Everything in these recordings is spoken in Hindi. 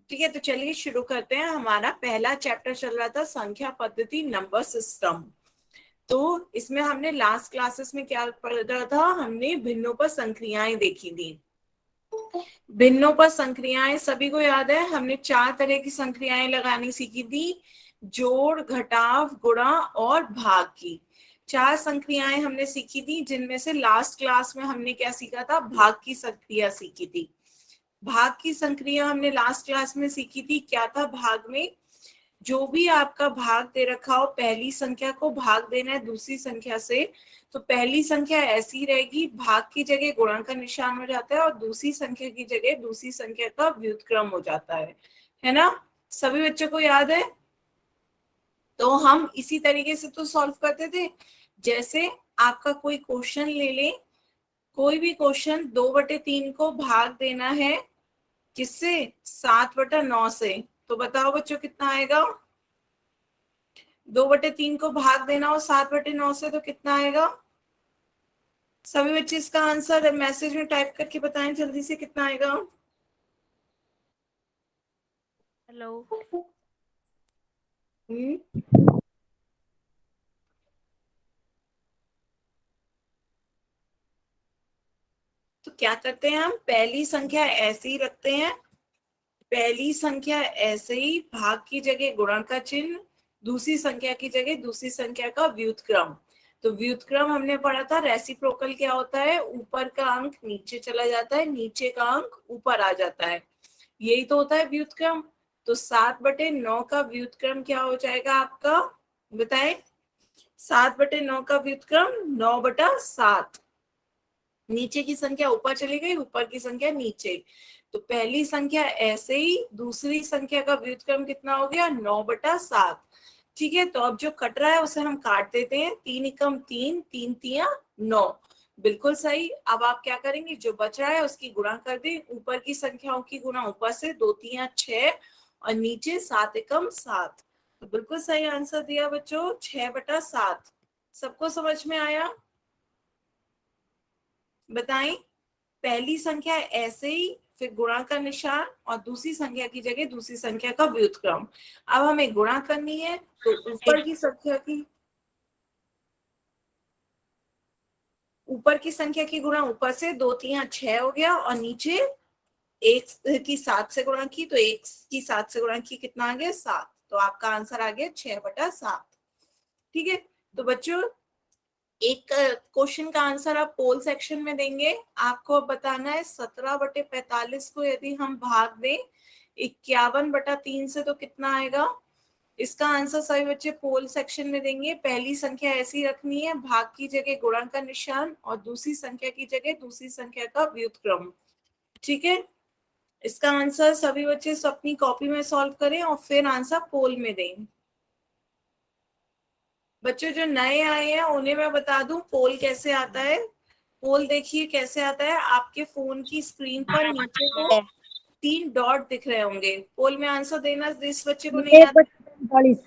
ठीक है, तो चलिए शुरू करते हैं। हमारा पहला चैप्टर चल रहा था संख्या पद्धति, नंबर सिस्टम। तो इसमें हमने लास्ट क्लासेस में क्या पढ़ा था, हमने भिन्नों पर संक्रियाएं देखी थी। भिन्नों पर संक्रियाएं सभी को याद है, हमने 4 तरह की संक्रियाएं लगानी सीखी थी, जोड़, घटाव, गुणा और भाग की। 4 संक्रियाएं हमने सीखी थी, जिनमें से लास्ट क्लास में हमने क्या सीखा था, भाग की संक्रिया सीखी थी। भाग की संक्रिया हमने लास्ट क्लास में सीखी थी। क्या था भाग में, जो भी आपका भाग दे रखा हो, पहली संख्या को भाग देना है दूसरी संख्या से, तो पहली संख्या ऐसी रहेगी, भाग की जगह गुणा का निशान हो जाता है और दूसरी संख्या की जगह दूसरी संख्या का व्युत्क्रम हो जाता है ना। सभी बच्चों को याद है। तो हम इसी तरीके से तो सॉल्व करते थे। जैसे आपका कोई क्वेश्चन ले ले, कोई भी क्वेश्चन, 2/3 को भाग देना है किससे, 7/9 से, तो बताओ बच्चों कितना आएगा। 2/3 को भाग देना हो 7/9 से तो कितना आएगा। सभी बच्चे इसका आंसर मैसेज में टाइप करके बताएं जल्दी से, कितना आएगा। हेलो। तो क्या करते हैं हम, पहली संख्या ऐसे ही रखते हैं, पहली संख्या ऐसे ही, भाग की जगह गुणा का चिन्ह, दूसरी संख्या की जगह दूसरी संख्या का व्युत्क्रम। तो व्युत्क्रम हमने पढ़ा था, रेसिप्रोकल क्या होता है, ऊपर का अंक नीचे चला जाता है, नीचे का अंक ऊपर आ जाता है, यही तो होता है व्युत्क्रम। तो 7/9 का व्युत्क्रम क्या हो जाएगा आपका, बताएं। 7/9 का व्युत्क्रम 9/7। नीचे की संख्या ऊपर चली गई, ऊपर की संख्या नीचे, तो पहली संख्या ऐसे ही, दूसरी संख्या का व्युत्क्रम कितना हो गया, 9/7। ठीक है, तो अब जो कट रहा है उसे हम काट देते हैं, 3 एकम 3, 3 तिया 9, बिल्कुल सही। अब आप क्या करेंगे, जो बच रहा है उसकी गुणा कर दें, ऊपर की संख्याओं की गुणा ऊपर से, 2 तिया 6 और नीचे 7 एकम 7, तो बिल्कुल सही आंसर दिया बच्चों, 6/7। सबको समझ में आया, बताएं। पहली संख्या ऐसे ही, फिर गुणा का निशान और दूसरी संख्या की जगह दूसरी संख्या का व्युत्क्रम। अब हमें गुणा करनी है, तो ऊपर की संख्या की गुणा ऊपर से, 2 तिया 6 हो गया और नीचे 1 की 7 से गुणा की, तो 1 की 7 से गुणा की, कितना आ गया 7, तो आपका आंसर आ गया 6/7। ठीक है, तो बच्चों एक क्वेश्चन का आंसर आप पोल सेक्शन में देंगे। आपको अब बताना है 17/45 को यदि हम भाग दें 51/3 से तो कितना आएगा। इसका आंसर सभी बच्चे पोल सेक्शन में देंगे। पहली संख्या ऐसी रखनी है, भाग की जगह गुणा का निशान और दूसरी संख्या की जगह दूसरी संख्या का व्युत्क्रम। ठीक है, इसका आंसर सभी बच्चे अपनी कॉपी में सॉल्व करें और फिर आंसर पोल में दें। बच्चों जो नए आए हैं उन्हें मैं बता दूं पोल कैसे आता है। पोल देखिए कैसे आता है, आपके फोन की स्क्रीन पर नीचे को 3 डॉट दिख रहे होंगे। पोल में आंसर देना जिस बच्चे को नहीं आता। 1/45।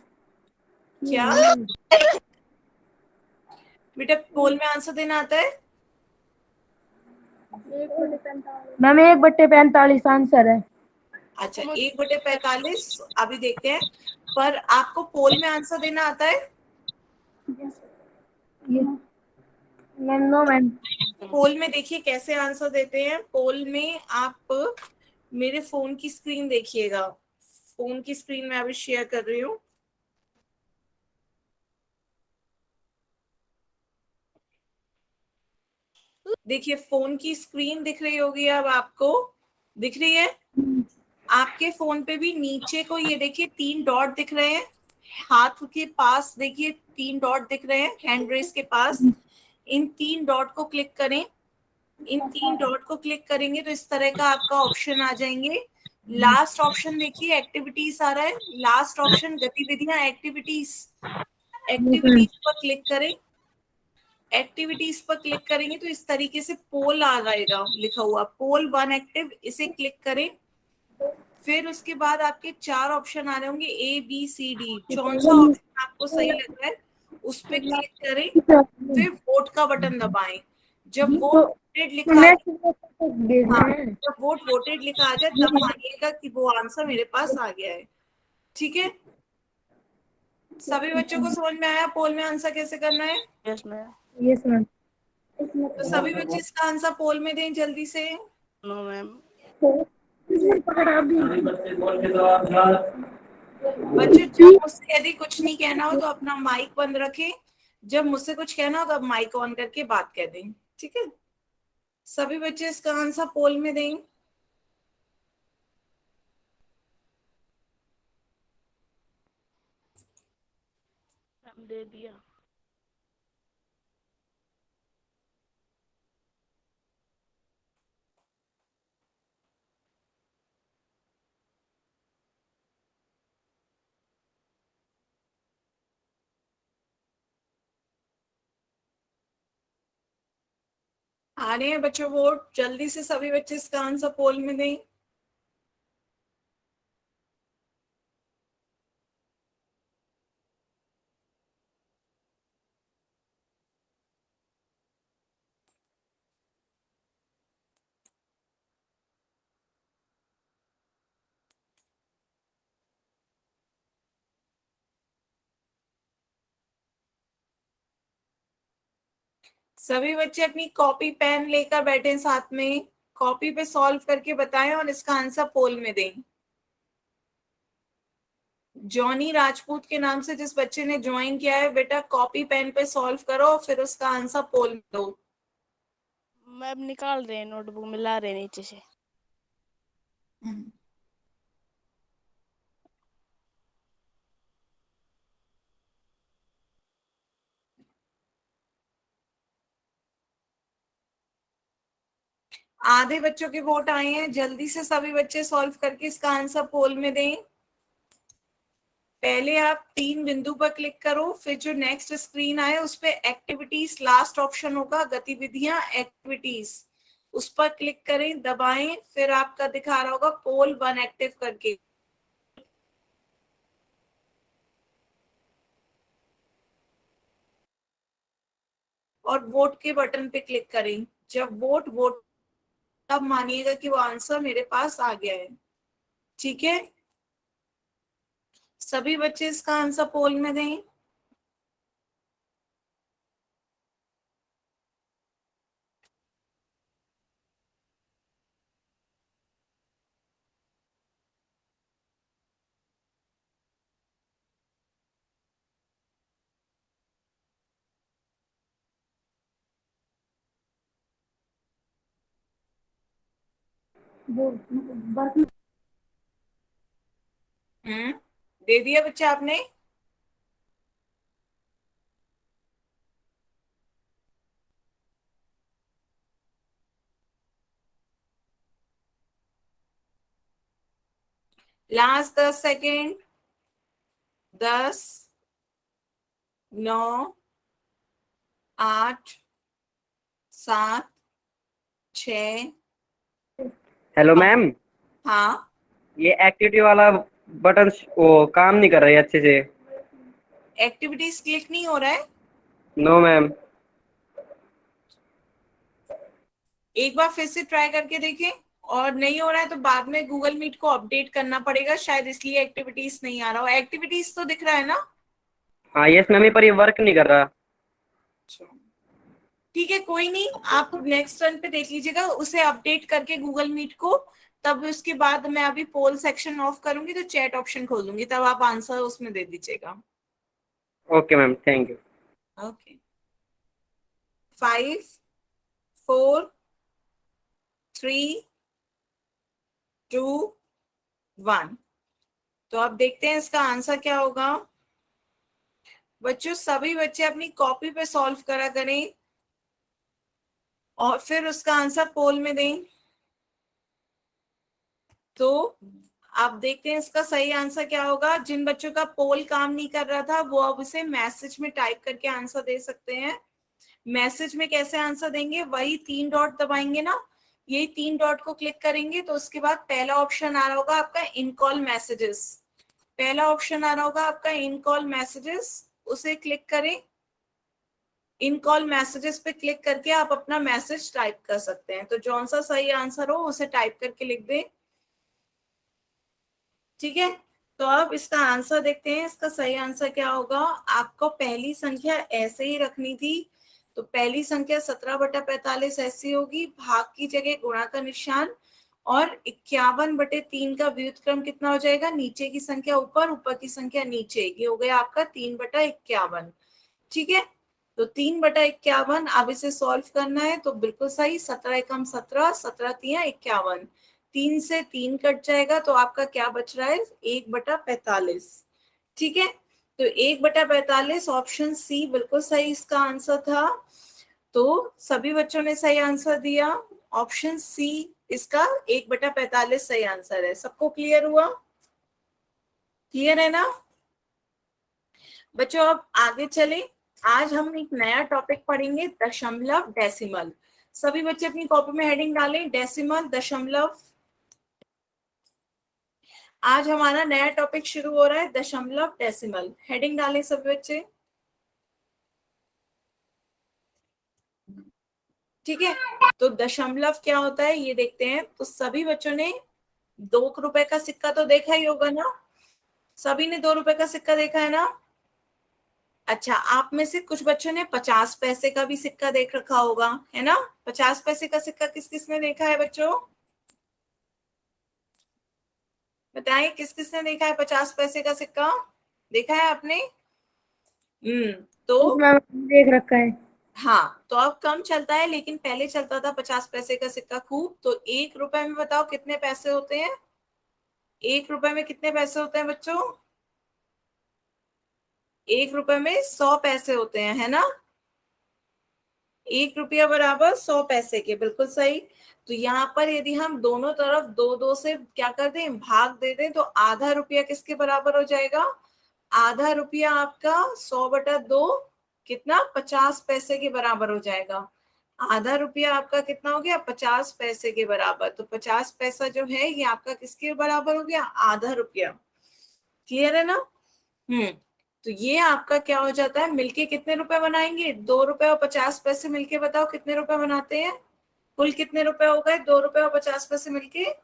क्या बेटा, पोल में आंसर देना आता है। मैम 1/45 आंसर है। अच्छा, 1/45 अभी देखते हैं, पर आपको पोल में आंसर देना आता है। Ma'am no ma'am. पोल में देखिए कैसे आंसर देते हैं। पोल में आप मेरे फोन की स्क्रीन देखिएगा, फोन की स्क्रीन में अभी शेयर कर रही हूँ। देखिए फोन की स्क्रीन दिख रही होगी, अब आपको दिख रही है। आपके फोन पे भी नीचे को ये देखिए 3 डॉट दिख रहे हैं, हाथ के पास देखिए 3 डॉट दिख रहे हैं, हैंड रेस के पास। इन 3 डॉट को क्लिक करें। इन 3 डॉट को क्लिक करेंगे तो इस तरह का आपका ऑप्शन आ जाएंगे। लास्ट ऑप्शन देखिए एक्टिविटीज आ रहा है, लास्ट ऑप्शन गतिविधियां, एक्टिविटीज। एक्टिविटीज पर क्लिक करें। एक्टिविटीज पर क्लिक करेंगे तो इस तरीके से पोल आ जाएगा लिखा हुआ, पोल 1 एक्टिव, इसे क्लिक करें। फिर उसके बाद आपके 4 ऑप्शन आ रहे होंगे, A B C D, कौन सा ऑप्शन आपको सही लग रहा है उस पर क्लिक करें। फिर वोट का बटन दबाएं। जब वोट वोटेड लिखा आ जाए, भेजना हाँ, है। जब वोट वोटेड लिखा आ जाए तब मानिएगा कि वो आंसर मेरे पास आ गया है। ठीक है, सभी बच्चों को समझ में आया पोल में आंसर कैसे करना है? Yes ma'am. Yes ma'am. तो सभी बच्चे इसका आंसर पोल में दें जल्दी से। No ma'am. बच्चे जब मुझसे यदि कुछ नहीं कहना हो तो अपना माइक बंद रखें, जब मुझसे कुछ कहना हो तो माइक ऑन करके बात कह दें। ठीक है, सभी बच्चे इसका आंसर पोल में दें। मैम दे दिया। आ रहे हैं बच्चों वोट, जल्दी से सभी बच्चे इसका आंसर पोल में दें। सभी बच्चे अपनी कॉपी पेन लेकर बैठे साथ में, कॉपी पे सॉल्व करके बताएं और इसका आंसर पोल में दें। जॉनी राजपूत के नाम से जिस बच्चे ने ज्वाइन किया है, बेटा कॉपी पेन पे सॉल्व करो फिर उसका आंसर पोल में दो। मैम निकाल रहे हैं, नोटबुक मिला रहे हैं नीचे से। आधे बच्चों के वोट आए हैं, जल्दी से सभी बच्चे सॉल्व करके इसका आंसर पोल में दें। पहले आप 3 बिंदु पर क्लिक करो, फिर जो नेक्स्ट स्क्रीन आए उस पे एक्टिविटीज लास्ट ऑप्शन होगा, गतिविधियां एक्टिविटीज, उस पर क्लिक करें, दबाएं, फिर आपका दिखा रहा होगा पोल 1 एक्टिव करके, और वोट के बटन पे क्लिक करें। जब वोट वोट तब मानिएगा कि वो आंसर मेरे पास आ गया है। ठीक है, सभी बच्चे इसका आंसर पोल में दें। वो बस दे दिया बच्चे आपने? Last 10 second. 10, 9, 8, 7, 6। हेलो मैम, हाँ, ये एक्टिविटी वाला बटन वो काम नहीं कर रही है अच्छे से। एक्टिविटीज क्लिक नहीं हो रहा है। No ma'am. एक बार फिर से ट्राई करके देखें, और नहीं हो रहा है तो बाद में गूगल मीट को अपडेट करना पड़ेगा, शायद इसलिए एक्टिविटीज नहीं आ रहा हो। एक्टिविटीज तो दिख रहा है ना? हाँ यस मैम, ये पर ये वर्क नहीं कर रहा। अच्छा, ठीक है, कोई नहीं, आप नेक्स्ट रन पे देख लीजिएगा उसे अपडेट करके गूगल मीट को। तब उसके बाद मैं अभी पोल सेक्शन ऑफ करूंगी तो चैट ऑप्शन खोल दूंगी, तब आप आंसर उसमें दे दीजिएगा। Okay ma'am, thank you. Okay, 5, 4, 3, 2, 1। तो अब देखते हैं इसका आंसर क्या होगा। बच्चों सभी बच्चे अपनी कॉपी पे सॉल्व करा करें और फिर उसका आंसर पोल में दें। तो आप देखते हैं इसका सही आंसर क्या होगा। जिन बच्चों का पोल काम नहीं कर रहा था वो अब इसे मैसेज में टाइप करके आंसर दे सकते हैं। मैसेज में कैसे आंसर देंगे, वही 3 डॉट दबाएंगे ना, यही 3 डॉट को क्लिक करेंगे तो उसके बाद पहला ऑप्शन आ रहा होगा आपका इन कॉल मैसेजेस, पहला ऑप्शन आ रहा होगा आपका इन कॉल मैसेजेस, उसे क्लिक करें। इन कॉल मैसेजेस पे क्लिक करके आप अपना मैसेज टाइप कर सकते हैं। तो जौन सा सही आंसर हो उसे टाइप करके लिख दें। ठीक है, तो अब इसका आंसर देखते हैं। इसका सही आंसर क्या होगा? आपको पहली संख्या ऐसे ही रखनी थी। तो पहली संख्या 17/45 ऐसी होगी, भाग की जगह गुणा का निशान, और 51/3 का व्युत्क्रम कितना हो जाएगा? नीचे की संख्या ऊपर, ऊपर की संख्या नीचे। ये हो गया आपका 3/51। ठीक है, तो 3/51। अब इसे सॉल्व करना है तो बिल्कुल सही। 17 एकम 17, 17 तिया 51, 3 से 3 कट जाएगा तो आपका क्या बच रहा है? 1/45। ठीक है, तो 1/45 ऑप्शन सी बिल्कुल सही इसका आंसर था। तो सभी बच्चों ने सही आंसर दिया। ऑप्शन सी इसका 1/45 सही आंसर है। सबको क्लियर हुआ? क्लियर है ना बच्चों? अब आगे चले। आज हम एक नया टॉपिक पढ़ेंगे, दशमलव, डेसिमल। सभी बच्चे अपनी कॉपी में हेडिंग डालें, डेसिमल, दशमलव। आज हमारा नया टॉपिक शुरू हो रहा है, दशमलव, डेसिमल। हेडिंग डालें सभी बच्चे। ठीक है, तो दशमलव क्या होता है ये देखते हैं। तो सभी बच्चों ने 2 रुपए का सिक्का तो देखा ही होगा ना? सभी ने 2 रुपए का सिक्का देखा है ना? अच्छा, आप में से कुछ बच्चों ने 50 पैसे का भी सिक्का देख रखा होगा, है ना? 50 पैसे का सिक्का किस किस ने देखा है बच्चों? बताइए, किस किस ने देखा है 50 पैसे का सिक्का? देखा है आपने? तो मैम देख रखा है। हाँ, तो अब कम चलता है, लेकिन पहले चलता था 50 पैसे का सिक्का खूब। तो 1 रुपए में बताओ कितने पैसे होते हैं? 1 रुपए में कितने पैसे होते हैं बच्चों? 1 रुपए में 100 पैसे होते हैं, है ना? 1 रुपया बराबर 100 पैसे के, बिल्कुल सही। तो यहाँ पर यदि हम दोनों तरफ 2-2 से क्या कर दें, भाग दे दें, तो आधा रुपया किसके बराबर हो जाएगा? आधा रुपया आपका 100/2 कितना? 50 पैसे के बराबर हो जाएगा। आधा रुपया आपका कितना हो गया? 50 पैसे के बराबर। तो 50 पैसा जो है ये आपका किसके बराबर हो गया? आधा रुपया। क्लियर है ना? तो ये आपका क्या हो जाता है? मिलके कितने रुपए बनाएंगे? 2 रुपए और 50 पैसे मिलके बताओ कितने रुपए बनाते हैं? कुल कितने रुपए हो गए 2 रुपए और 50 पैसे मिलके? 2.5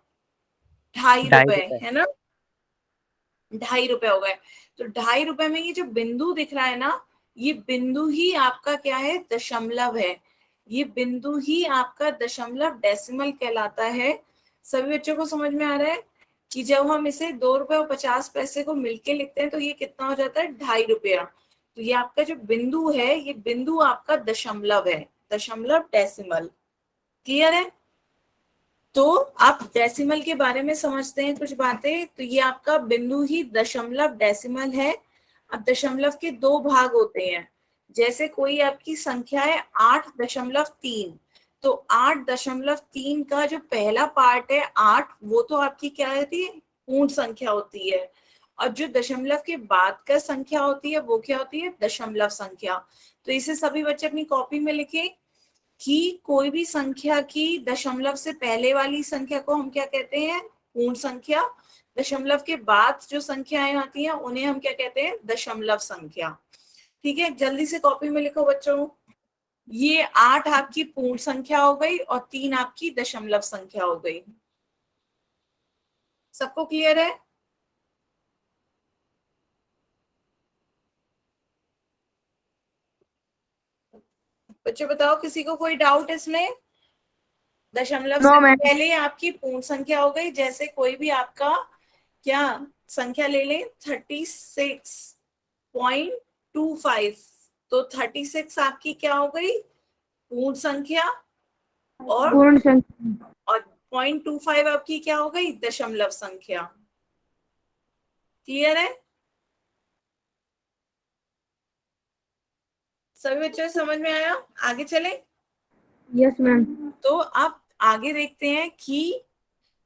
ढाई रुपए, रुपए। है ना? 2.5 रुपए हो गए। तो 2.5 रुपए में ये जो बिंदु दिख रहा है ना, ये बिंदु ही आपका क्या है? दशमलव है। ये बिंदु ही आपका दशमलव, डेसिमल कहलाता है। सभी बच्चों को समझ में आ रहा है कि जब हम इसे 2 रुपए और 50 पैसे को मिलके लिखते हैं तो ये कितना हो जाता है? 2.5 रुपया। तो ये आपका जो बिंदु है, ये बिंदु आपका दशमलव है, दशमलव, डेसिमल। क्लियर है? तो आप डेसिमल के बारे में समझते हैं कुछ बातें। तो ये आपका बिंदु ही दशमलव, डेसिमल है। अब दशमलव के 2 भाग होते हैं। जैसे कोई आपकी संख्या है 8.3, तो 8.3 का जो पहला पार्ट है 8, वो तो आपकी क्या होती है? पूर्ण संख्या होती है। और जो दशमलव के बाद का संख्या होती है वो क्या होती है? दशमलव संख्या। तो इसे सभी बच्चे अपनी कॉपी में लिखें कि कोई भी संख्या की दशमलव से पहले वाली संख्या को हम क्या कहते हैं? पूर्ण संख्या। दशमलव के बाद जो संख्याएं आती हैं उन्हें हम क्या कहते हैं? दशमलव संख्या। ठीक है, जल्दी से कॉपी में लिखो बच्चों। ये 8 आपकी पूर्ण संख्या हो गई और 3 आपकी दशमलव संख्या हो गई। सबको क्लियर है? बच्चों बताओ, किसी को कोई डाउट इसमें? दशमलव नो से मैम। पहले आपकी पूर्ण संख्या हो गई। जैसे कोई भी आपका क्या संख्या ले लें, 36.25, तो 36 आपकी क्या हो गई? पूर्ण संख्या। और पूर्ण संख्या। 0.25 आपकी क्या हो गई? दशमलव संख्या। क्लियर है? सभी बच्चों समझ में आया? आगे चले। Yes ma'am. तो आप आगे देखते हैं कि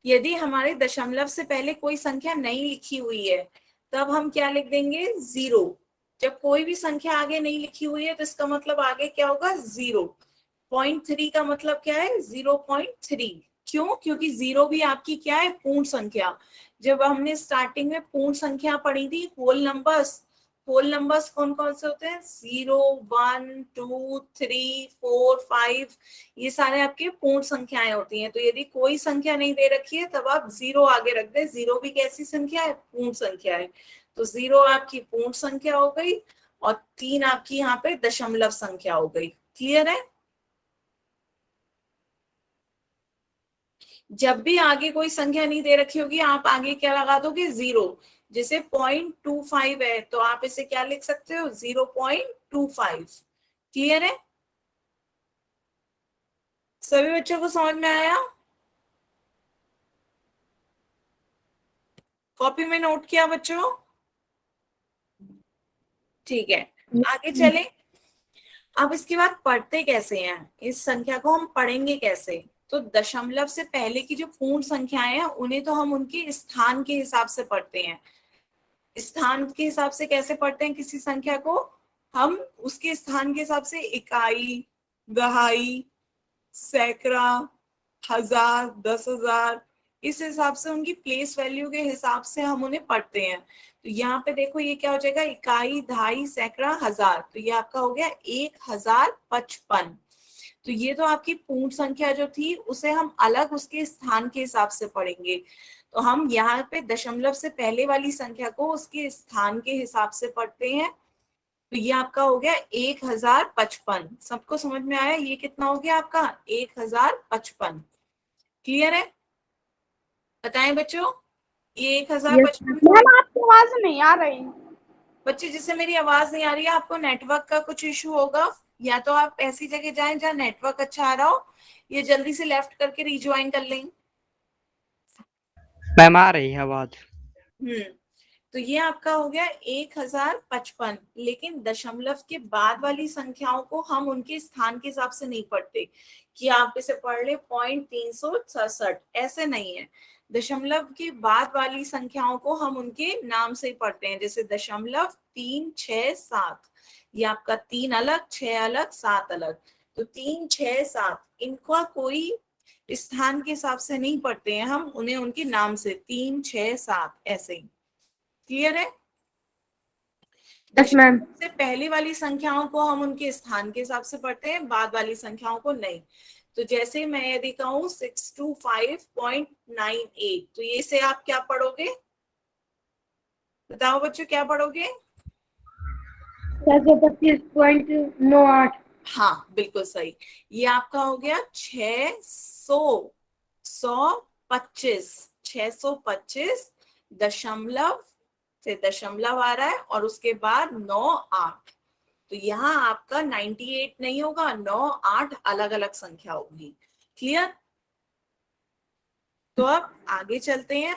यदि हमारे दशमलव से पहले कोई संख्या नहीं लिखी हुई है तब हम क्या लिख देंगे? 0। जब कोई भी संख्या आगे नहीं लिखी हुई है तो इसका मतलब आगे क्या होगा? 0। 0.3 का मतलब क्या है? 0.3। क्यों? क्योंकि 0 भी आपकी क्या है? पूर्ण संख्या। जब हमने स्टार्टिंग में पूर्ण संख्या पढ़ी थी, होल नंबर्स, होल नंबर्स कौन कौन से होते हैं? 0, 1, 2, 3, 4, 5, ये सारे आपके पूर्ण संख्याएं होती हैं। तो यदि कोई संख्या नहीं दे रखी है तब आप 0 आगे रख दें। 0 भी कैसी संख्या है? पूर्ण संख्या है। तो 0 आपकी पूर्ण संख्या हो गई और 3 आपकी यहाँ पे दशमलव संख्या हो गई। क्लियर है? जब भी आगे कोई संख्या नहीं दे रखी होगी आप आगे क्या लगा दोगे? 0। जैसे 0.25 है तो आप इसे क्या लिख सकते हो? 0.25। क्लियर है? सभी बच्चों को समझ में आया? कॉपी में नोट किया बच्चों? ठीक है, आगे चले। अब इसके बाद पढ़ते कैसे हैं? इस संख्या को हम पढ़ेंगे कैसे? तो दशमलव से पहले की जो पूर्ण संख्याएं हैं उन्हें तो हम उनके स्थान के हिसाब से पढ़ते हैं। स्थान के हिसाब से कैसे पढ़ते हैं किसी संख्या को? हम उसके स्थान के हिसाब से इकाई, दहाई, सैकड़ा, हजार, 10,000, इस हिसाब से उनकी प्लेस वैल्यू के हिसाब से हम उन्हें पढ़ते हैं। तो यहाँ पे देखो ये क्या हो जाएगा? इकाई, दहाई, सैकड़ा, हजार। तो ये आपका हो गया 1055। तो ये तो आपकी पूर्ण संख्या जो थी उसे हम अलग उसके स्थान के हिसाब से पढ़ेंगे। तो हम यहाँ पे दशमलव से पहले वाली संख्या को उसके स्थान के हिसाब से पढ़ते हैं। तो ये आपका हो गया 1055। सबको समझ में आया? ये कितना हो गया आपका? 1055। क्लियर है? बताएं बच्चों, ये 1055। मैम आपकी आवाज नहीं आ रही। बच्चे जिससे मेरी आवाज नहीं आ रही है, आपको नेटवर्क का कुछ इशू होगा, या तो आप ऐसी जगह जाएं जहां नेटवर्क अच्छा आ रहा हो, या जल्दी से लेफ्ट करके रिज्वाइन कर लें। मैम आ रही है आवाज। तो ये आपका हो गया 1055। लेकिन दशमलव के बाद वाली संख्याओं को हम उनके स्थान के हिसाब से नहीं पढ़ते कि आप इसे पढ़ ले 0.367, ऐसे नहीं है। दशमलव के बाद वाली संख्याओं को हम उनके नाम से ही पढ़ते हैं। जैसे दशमलव 3, 6, 7, ये आपका 3 अलग, 6 अलग, 7 अलग। तो 3, 6, 7 इनका कोई स्थान के हिसाब से नहीं पढ़ते हैं हम उन्हें, उनके नाम से 3, 6, 7 ऐसे ही। क्लियर है? Yes ma'am. से पहली वाली संख्याओं को हम उनके स्थान के हिसाब से पढ़ते हैं, बाद वाली संख्याओं को नहीं। तो जैसे मैं यदि कहूं 625.98, तो ये से आप क्या पढ़ोगे? बताओ बच्चों, क्या पढ़ोगे? 625.98। हाँ बिल्कुल सही। ये आपका हो गया 625, 625 से दशमलव आ रहा है और उसके बाद 98। तो यहाँ आपका 98 नहीं होगा, 98 अलग अलग संख्या होगी। क्लियर? तो अब आगे चलते हैं।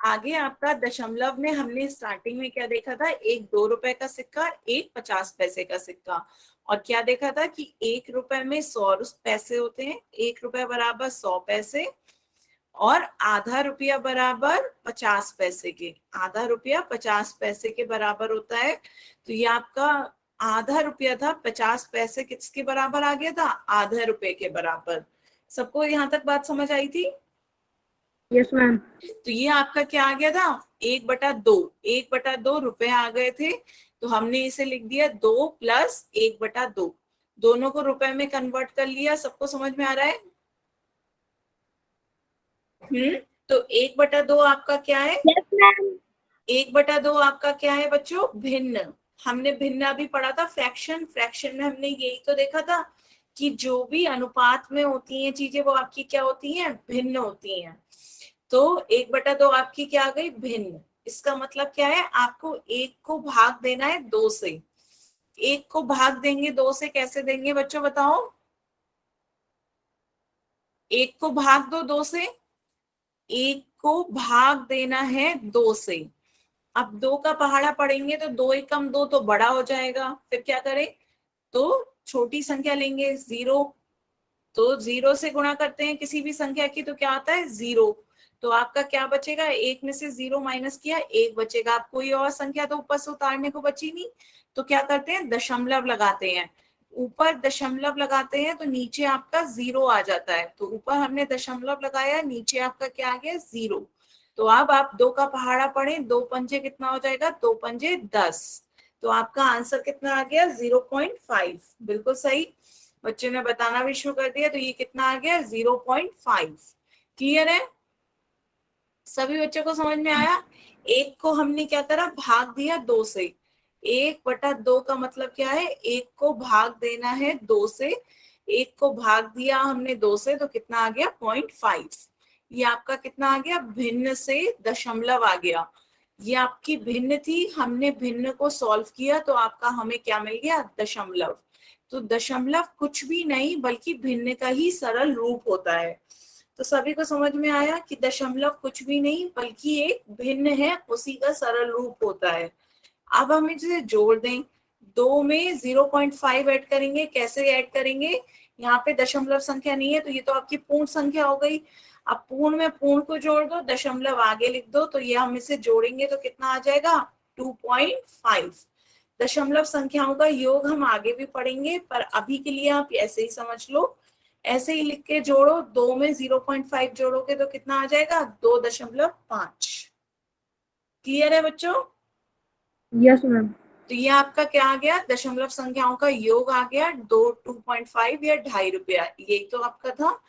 आगे आपका दशमलव में हमने स्टार्टिंग में क्या देखा था? एक 2 रुपए का सिक्का, एक 50 पैसे का सिक्का। और क्या देखा था कि 1 रुपए में 100 पैसे होते हैं, 1 रुपए बराबर 100 पैसे, और आधा रुपया बराबर 50 पैसे के। आधा रुपया 50 पैसे के बराबर होता है। तो ये आपका आधा रुपया था, 50 पैसे किसके बराबर आ गया था? आधा रुपए के बराबर। सबको यहाँ तक बात समझ आई थी? Yes ma'am. तो ये आपका क्या आ गया था? 1/2। 1/2 रुपए आ गए थे, तो हमने इसे लिख दिया 2 + 1/2। दोनों को रुपए में कन्वर्ट कर लिया। सबको समझ में आ रहा है? तो 1/2 आपका क्या है? Yes ma'am. 1/2 आपका क्या है बच्चों? भिन्न। हमने भिन्न अभी पढ़ा था फ्रैक्शन। फ्रैक्शन में हमने यही तो देखा था कि जो भी अनुपात में होती हैं चीजें वो आपकी क्या होती हैं? भिन्न होती हैं। तो 1/2 आपकी क्या आ गई? भिन्न। इसका मतलब क्या है? आपको 1 को भाग देना है 2 से। 1 को भाग देंगे 2 से, कैसे देंगे बच्चों बताओ? 1 को भाग दो 2 से। 1 को भाग देना है 2 से। अब 2 का पहाड़ा पढ़ेंगे तो 2 एकम 2 तो बड़ा हो जाएगा। फिर क्या करें? तो छोटी संख्या लेंगे 0। तो 0 से गुणा करते हैं किसी भी संख्या की तो क्या आता है? 0। तो आपका क्या बचेगा? 1 में से 0 माइनस किया, 1 बचेगा। आप कोई और संख्या तो ऊपर से उतारने को बची नहीं, तो क्या करते हैं? दशमलव लगाते हैं। ऊपर दशमलव लगाते हैं तो नीचे आपका 0 आ जाता है। तो ऊपर हमने दशमलव लगाया, नीचे आपका क्या आ गया? 0। तो अब आप 2 का पहाड़ा पढ़ें, 2 पंजे कितना हो जाएगा? 2 पंजे 10। तो आपका आंसर कितना आ गया 0.5। बिल्कुल सही, बच्चे ने बताना भी शुरू कर दिया। तो ये कितना आ गया 0.5। क्लियर है, सभी बच्चों को समझ में आया। एक को हमने क्या करा, भाग दिया 2 से। 1/2 का मतलब क्या है, एक को भाग देना है 2 से। एक को भाग दिया हमने 2 से, तो कितना आ गया 0.5। ये आपका कितना आ गया, भिन्न से दशमलव आ गया। ये आपकी भिन्न थी, हमने भिन्न को सॉल्व किया तो आपका हमें क्या मिल गया, दशमलव। तो दशमलव कुछ भी नहीं बल्कि भिन्न का ही सरल रूप होता है। तो सभी को समझ में आया कि दशमलव कुछ भी नहीं बल्कि एक भिन्न है, उसी का सरल रूप होता है। अब हम इसे जोड़ दें, 2 में 0.5 ऐड करेंगे। कैसे ऐड करेंगे, यहाँ पे दशमलव संख्या नहीं है तो ये तो आपकी पूर्ण संख्या हो गई। अब पूर्ण में पूर्ण को जोड़ दो, दशमलव आगे लिख दो, तो ये हम इसे जोड़ेंगे तो कितना आ जाएगा 2.5। दशमलव संख्याओं का योग हम आगे भी पढ़ेंगे, पर अभी के लिए आप ऐसे ही समझ लो। ऐसे ही लिख के जोड़ो, 2 में 0.5 जोड़ोगे तो कितना आ जाएगा 2.5। क्लियर है बच्चों। Yes ma'am. तो ये आपका क्या आ गया, दशमलव संख्याओं का योग आ गया 2.5 या ₹2.5, ये तो आपका था।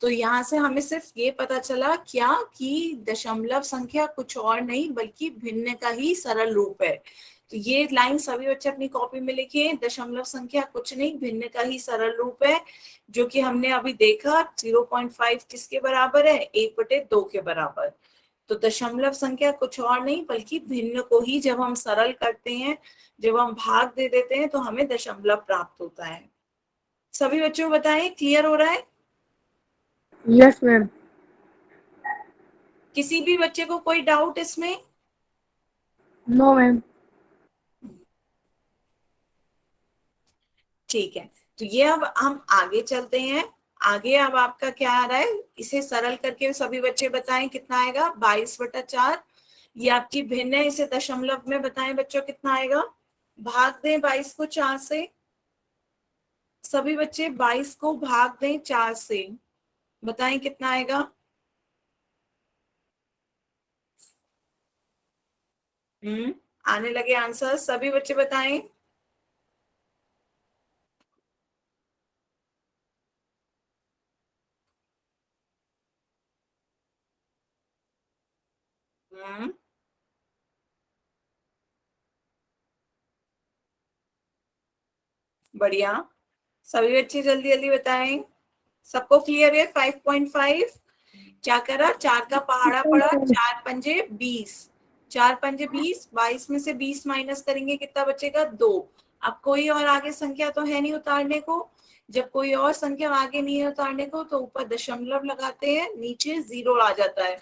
तो यहाँ से हमें सिर्फ ये पता चला क्या, कि दशमलव संख्या कुछ और नहीं बल्कि भिन्न का ही सरल रूप है। तो ये लाइन सभी बच्चे अपनी कॉपी में लिखिए, दशमलव संख्या कुछ नहीं भिन्न का ही सरल रूप है, जो कि हमने अभी देखा 0.5 किसके बराबर है, 1/2 के बराबर। तो दशमलव संख्या कुछ और नहीं बल्कि भिन्न को ही जब हम सरल करते हैं, जब हम भाग दे देते हैं तो हमें दशमलव प्राप्त होता है। सभी बच्चों बताएं, क्लियर हो रहा है। Yes ma'am. किसी भी बच्चे को कोई डाउट इसमें। No ma'am. ठीक है, तो ये अब हम आगे चलते हैं। आगे अब आपका क्या आ रहा है, इसे सरल करके सभी बच्चे बताएं कितना आएगा 22/4। ये आपकी भिन्न है, इसे दशमलव में बताएं बच्चों कितना आएगा। भाग दें 22 को 4 से, सभी बच्चे 22 को भाग दें 4 से, बताएं कितना आएगा। आने लगे आंसर, सभी बच्चे बताएं। हम्म बढ़िया, सभी बच्चे जल्दी जल्दी बताएं। सबको क्लियर है 5.5। क्या करा, 4 का पहाड़ा पड़ा, 4 पंजे 20, 4 पंजे 20, 22 में से 20 माइनस करेंगे कितना बचेगा 2। अब कोई और आगे संख्या तो है नहीं उतारने को, जब कोई और संख्या आगे नहीं है उतारने को तो ऊपर दशमलव लगाते हैं, नीचे 0 आ जाता है।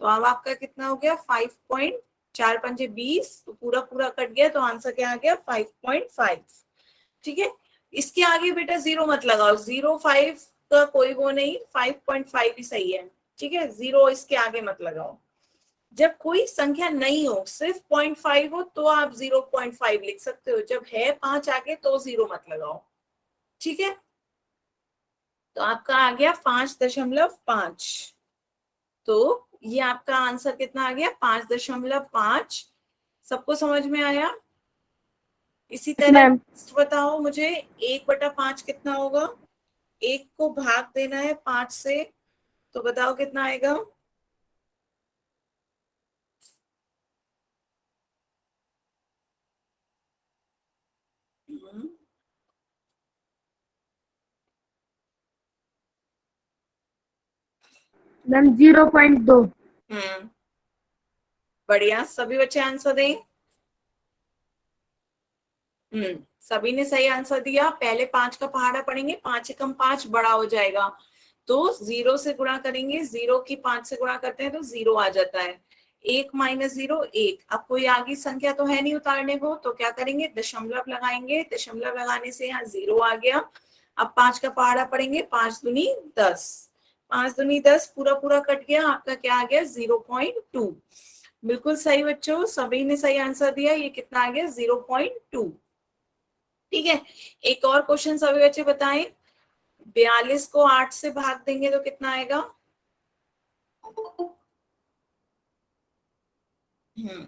तो अब आपका कितना हो गया 5.4 पंजे 20, तो पूरा पूरा कट गया, तो आंसर क्या आ गया 5.5। ठीक है, इसके आगे बेटा 0 मत लगाओ, 0.5 का कोई वो नहीं, 5.5 ही सही है। ठीक है, 0 इसके आगे मत लगाओ। जब कोई संख्या नहीं हो, सिर्फ 0.5 हो, तो आप 0.5 लिख सकते हो, जब है 5 आगे तो 0 मत लगाओ। ठीक है, तो आपका आ गया 5.5। तो ये आपका आंसर कितना आ गया 5.5। सबको समझ में आया। इसी यस तरह मैम। बताओ मुझे, 1/5 कितना होगा। एक को भाग देना है 5 से, तो बताओ कितना आएगा। मैम 0.2। हम्म बढ़िया, सभी बच्चे आंसर दें। सभी ने सही आंसर दिया। पहले 5 का पहाड़ा पढ़ेंगे, 5 एकम 5 बड़ा हो जाएगा, तो 0 से गुणा करेंगे, 0 की 5 से गुणा करते हैं तो 0 आ जाता है। 1 माइनस 0 1। अब कोई आगे संख्या तो है नहीं उतारने को, तो क्या करेंगे दशमलव लगाएंगे, दशमलव लगाने से यहाँ 0 आ गया। अब 5 का पहाड़ा पढ़ेंगे, 5 दूनी 10, 5 दूनी 10, पूरा पूरा कट गया, आपका क्या आ गया 0.2। बिल्कुल सही बच्चों, सभी ने सही आंसर दिया। ये कितना आ गया 0.2। ठीक है, एक और क्वेश्चन सभी बच्चे बताएं। 42 को 8 से भाग देंगे तो कितना आएगा। हम्म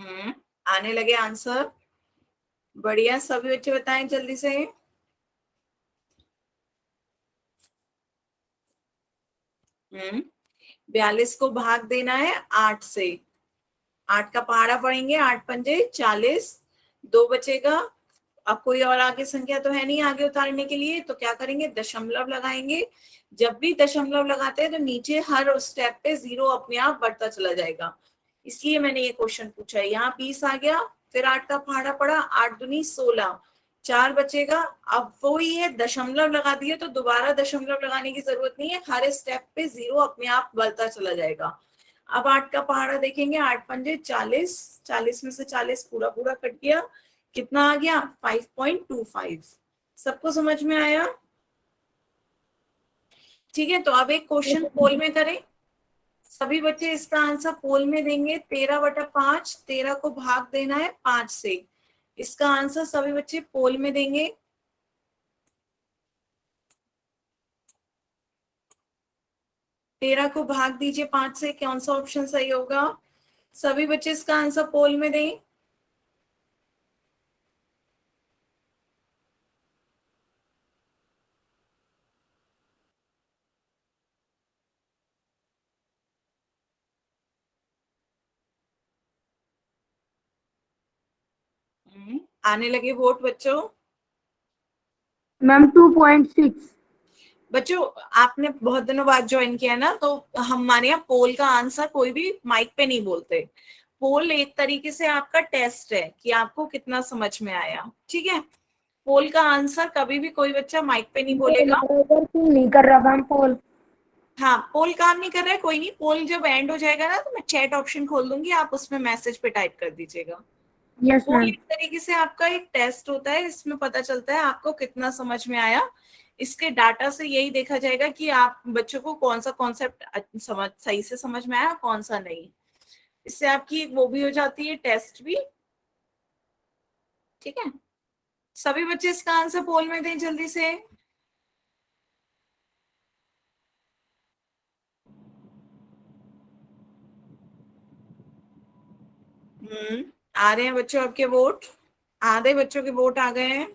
आने लगे आंसर। बढ़िया, सभी बच्चे बताएं जल्दी से। 42 को भाग देना है 8 से। 8 का पहाड़ा पढ़ेंगे, 8 पंजे 40, 2 बचेगा। अब कोई और आगे संख्या तो है नहीं आगे उतारने के लिए, तो क्या करेंगे, दशमलव लगाएंगे। जब भी दशमलव लगाते हैं तो नीचे हर स्टेप पे 0 अपने आप बढ़ता चला जाएगा, इसलिए मैंने ये क्वेश्चन पूछा है। यहाँ 20 आ गया, फिर 8 का पहाड़ा पड़ा, 8 दूनी 16, 4 बचेगा। अब वो ही है, दशमलव लगा दिए तो दोबारा दशमलव लगाने की जरूरत नहीं है, हर स्टेप पे 0 अपने आप बढ़ता चला जाएगा। अब 8 का पहाड़ा देखेंगे, 8 पंजे 40, 40 में से 40 पूरा पूरा कट गया, कितना आ गया 5.25। सबको समझ में आया? ठीक है, तो अब एक क्वेश्चन पोल में करें। सभी बच्चे इसका आंसर पोल में देंगे। 13/5, 13 को भाग देना है 5 से। इसका आंसर सभी बच्चे पोल में देंगे। तेरह को भाग दीजिए 5 से, कौन सा ऑप्शन सही होगा? सभी बच्चे इसका आंसर पोल में दें। आने लगे वोट बच्चों। मैम 2.6। बच्चों आपने बहुत दिनों बाद ज्वाइन किया ना, तो हमारे यहाँ पोल का आंसर कोई भी माइक पे नहीं बोलते। पोल एक तरीके से आपका टेस्ट है कि आपको कितना समझ में आया, ठीक है। पोल का आंसर कभी भी कोई बच्चा माइक पे नहीं बोलेगा। नहीं कर रहा था हम पोल। हाँ, पोल काम नहीं कर रहा है, कोई नहीं। पोल जब एंड हो जाएगा ना तो मैं चैट ऑप्शन खोल दूंगी, आप उसमें मैसेज पे टाइप कर दीजिएगा। यस पोल मैम। एक तरीके से आपका एक टेस्ट होता है, इसमें पता चलता है आपको कितना समझ में आया। इसके डाटा से यही देखा जाएगा कि आप बच्चों को कौन सा कॉन्सेप्ट समझ सही से समझ में आया, कौन सा नहीं। इससे आपकी वो भी हो जाती है, टेस्ट भी। ठीक है, सभी बच्चे इसका आंसर पोल में दें जल्दी से। आ रहे हैं बच्चों आपके वोट, आधे बच्चों के वोट आ गए हैं।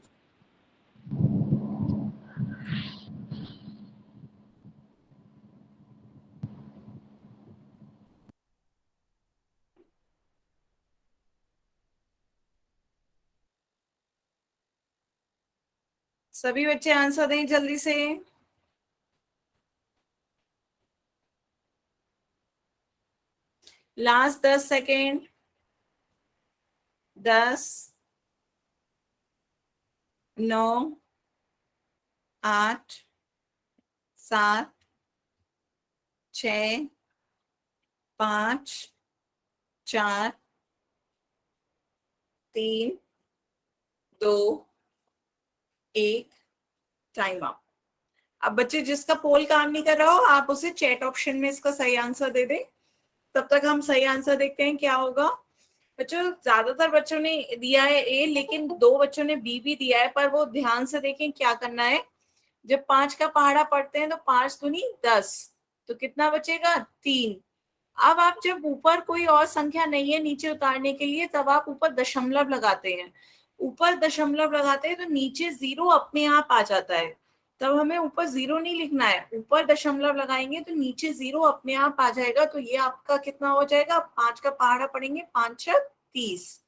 सभी बच्चे आंसर दें जल्दी से। Last 10 second. 10, 9, 8, 7, 6, 5, 4, 3, 2, 1, time up. अब बच्चे जिसका पोल काम नहीं कर रहा हो, आप उसे चैट ऑप्शन में इसका सही आंसर दे दें। तब तक हम सही आंसर देखते हैं क्या होगा। बच्चों ज्यादातर बच्चों ने दिया है ए, लेकिन 2 बच्चों ने बी भी दिया है, पर वो ध्यान से देखें क्या करना है। जब 5 का पहाड़ा पढ़ते हैं तो 5 दूनी 10, तो कितना बचेगा 3। अब आप जब ऊपर कोई और संख्या नहीं है नीचे उतारने के लिए, तब आप ऊपर दशमलव लगाते हैं। ऊपर दशमलव लगाते हैं तो नीचे 0 अपने आप आ जाता है। तब हमें ऊपर 0 नहीं लिखना है, ऊपर दशमलव लगाएंगे तो नीचे 0 अपने आप आ जाएगा। तो ये आपका कितना हो जाएगा, 5 का पहाड़ा पढ़ेंगे 5 6 30।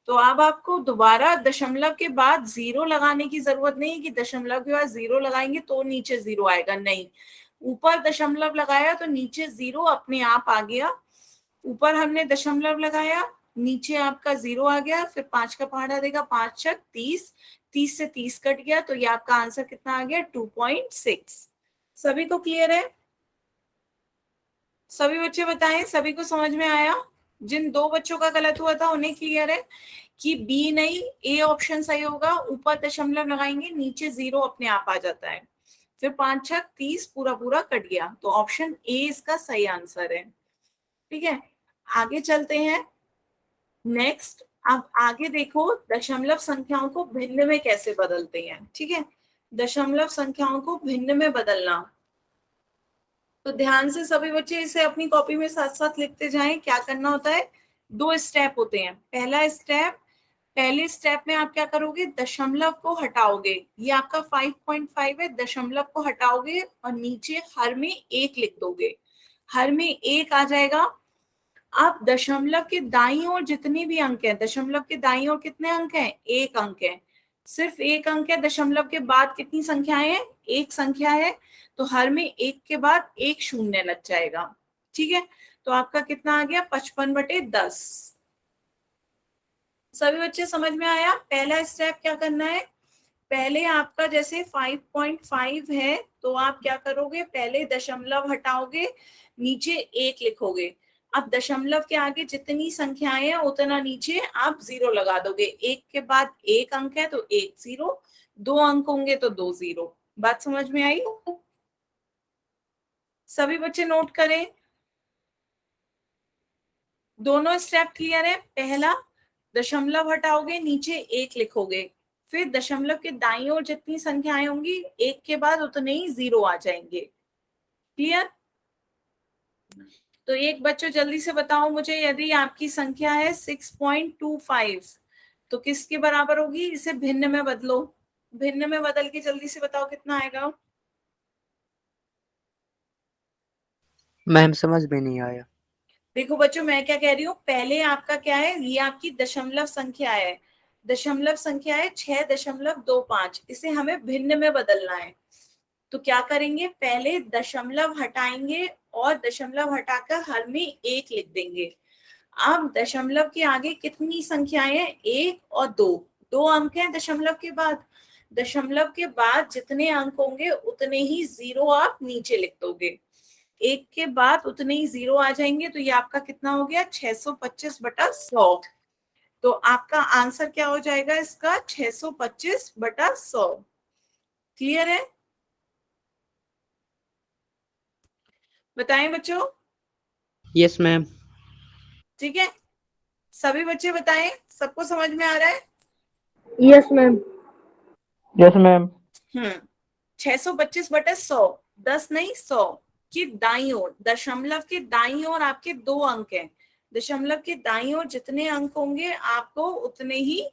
तो अब आपको दोबारा दशमलव के बाद 0 लगाने की जरूरत नहीं है कि दशमलव के बाद 0 लगाएंगे तो नीचे 0 आएगा, नहीं। ऊपर दशमलव लगाया तो नीचे 0 अपने आप आ गया। ऊपर हमने दशमलव लगाया, नीचे आपका 0 आ गया, फिर 5 का पहाड़ा देगा 5 6 30, 30 से 30 कट गया, तो ये आपका आंसर कितना आ गया 2.6। सभी को क्लियर है? सभी बच्चे बताएं, सभी को समझ में आया? जिन 2 बच्चों का गलत हुआ था उन्हें क्लियर है कि बी नहीं, ए ऑप्शन सही होगा। ऊपर दशमलव लगाएंगे, नीचे 0 अपने आप आ जाता है। फिर 5 6 30 पूरा पूरा कट गया, तो ऑप्शन ए इसका सही आंसर है। ठीक है, आगे चलते हैं। नेक्स्ट, अब आगे देखो दशमलव संख्याओं को भिन्न में कैसे बदलते हैं। ठीक है, दशमलव संख्याओं को भिन्न में बदलना, तो ध्यान से सभी बच्चे इसे अपनी कॉपी में साथ साथ लिखते जाएं। क्या करना होता है, दो स्टेप होते हैं। पहले स्टेप में आप क्या करोगे, दशमलव को हटाओगे, ये आपका 5.5 है, दशमलव को हटाओगे और नीचे हर में एक लिख दोगे, हर में एक आ जाएगा। अब दशमलव के दाईं ओर जितने भी अंक हैं, दशमलव के दाईं ओर कितने अंक हैं, एक अंक है, सिर्फ एक अंक है। दशमलव के बाद कितनी संख्याएं हैं, एक संख्या है, तो हर में एक के बाद एक शून्य लग जाएगा। ठीक है, तो आपका कितना आ गया, 55/10। सभी बच्चे समझ में आया। पहला स्टेप क्या करना है, पहले आपका जैसे 5.5 है तो आप क्या करोगे, पहले दशमलव हटाओगे, नीचे एक लिखोगे। अब दशमलव के आगे जितनी संख्याएं हैं उतना नीचे आप जीरो लगा दोगे, एक के बाद एक अंक है तो एक जीरो, दो अंक होंगे तो दो जीरो। बात समझ में आई। सभी बच्चे नोट करें, दोनों स्टेप क्लियर है। पहला दशमलव हटाओगे, नीचे एक लिखोगे, फिर दशमलव के दाईं ओर जितनी संख्याएं होंगी एक के बाद उतने ही जीरो आ जाएंगे। क्लियर। तो एक बच्चों जल्दी से बताओ मुझे, यदि आपकी संख्या है 6.25 तो किसके बराबर होगी, इसे भिन्न में बदलो, भिन्न में बदल के जल्दी से बताओ कितना आएगा। मैम समझ में नहीं आया। देखो बच्चों मैं क्या कह रही हूँ, पहले आपका क्या है, ये आपकी दशमलव संख्या है, दशमलव संख्या है 6.25, इसे हमें भिन्न में बदलना है। तो क्या करेंगे, पहले दशमलव हटाएंगे और दशमलव हटाकर हर में एक लिख देंगे। अब दशमलव के आगे कितनी संख्याएं हैं, एक और दो, दो अंक हैं दशमलव के बाद, दशमलव के बाद जितने अंक होंगे उतने ही जीरो आप नीचे लिख दोगे, एक के बाद उतने ही जीरो आ जाएंगे। तो ये आपका कितना हो गया, 625/100। तो आपका आंसर क्या हो जाएगा इसका, 625/100। क्लियर है, बताएं बच्चों। Yes ma'am. ठीक है, सभी बच्चे बताएं, सबको समझ में आ रहा है। Yes ma'am. Yes ma'am. 625/100, 10 नहीं 100 की दाईं ओर, दशमलव के दाईं ओर आपके दो अंक हैं, दशमलव के दाईं ओर जितने अंक होंगे आपको उतने ही,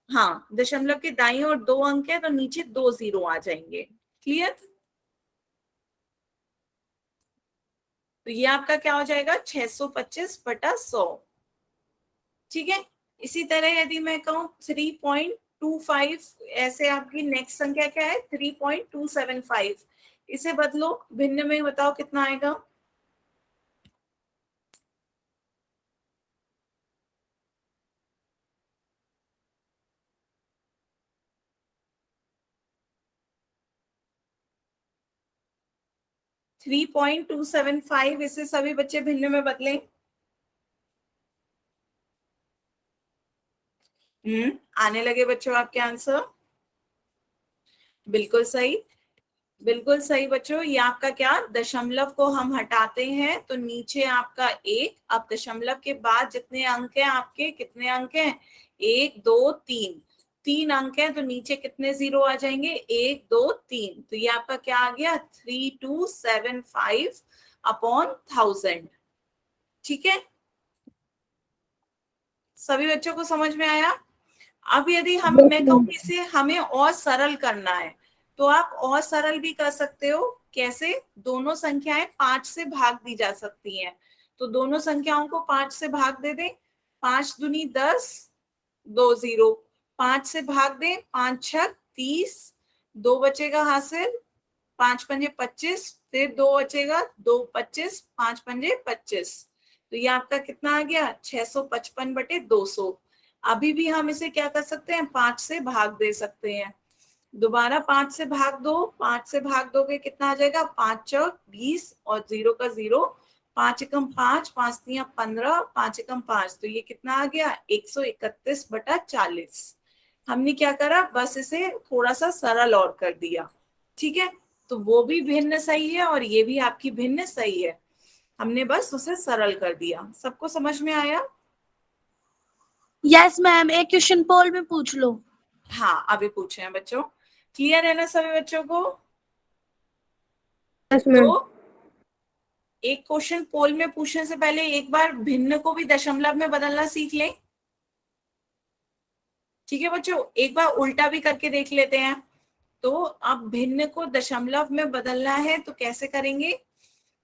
हाँ दशमलव के दाईं ओर दो अंक है तो नीचे दो जीरो आ जाएंगे। क्लियर। तो ये आपका क्या हो जाएगा, 625/100। ठीक है, इसी तरह यदि मैं कहूँ 3.25, ऐसे आपकी नेक्स्ट संख्या क्या है 3.275, इसे बदलो, भिन्न में बताओ कितना आएगा। थ्री 3.275, इसे सभी बच्चे भिन्न में बदलें। आने लगे बच्चों आपके आंसर, बिल्कुल सही, बिल्कुल सही बच्चों। ये आपका क्या, दशमलव को हम हटाते हैं तो नीचे आपका एक, अब दशमलव के बाद जितने अंक हैं आपके, कितने अंक हैं, एक दो तीन, तीन अंक हैं तो नीचे कितने जीरो आ जाएंगे, एक दो तीन। तो ये आपका क्या आ गया, 3275/1000। ठीक है, सभी बच्चों को समझ में आया। अब यदि मैं कहूँ कि इसे हमें और सरल करना है तो आप और सरल भी कर सकते हो। कैसे, दोनों संख्याएं 5 से भाग दी जा सकती हैं, तो दोनों संख्याओं को 5 से भाग दे दें, 5 दूनी 10, दो जीरो, 5 से भाग दें, 5 छक 30, दो बचेगा हासिल, 5 पंजे 25, फिर दो बचेगा, दो 25, 5 पंजे 25। तो ये आपका कितना आ गया, 655/200। अभी भी हम इसे क्या कर सकते हैं, 5 से भाग दे सकते हैं। दोबारा 5 से भाग दो, 5 से भाग दोगे कितना आ जाएगा, 5 चौक 20 और जीरो का जीरो, 5 एकम 5, 5 तिया 15, 5 एकम 5, तो ये कितना आ गया, 131/40। हमने क्या करा, बस इसे थोड़ा सा सरल और कर दिया। ठीक है, तो वो भी भिन्न सही है और ये भी आपकी भिन्न सही है, हमने बस उसे सरल कर दिया। सबको समझ में आया। यस मैम, एक क्वेश्चन पोल में पूछ लो। हाँ अभी पूछे हैं बच्चों, क्लियर है ना सभी बच्चों को। Yes ma'am. तो एक क्वेश्चन पोल में पूछने से पहले एक बार भिन्न को भी दशमलव में बदलना सीख लें। ठीक है बच्चों, एक बार उल्टा भी करके देख लेते हैं। तो अब भिन्न को दशमलव में बदलना है तो कैसे करेंगे?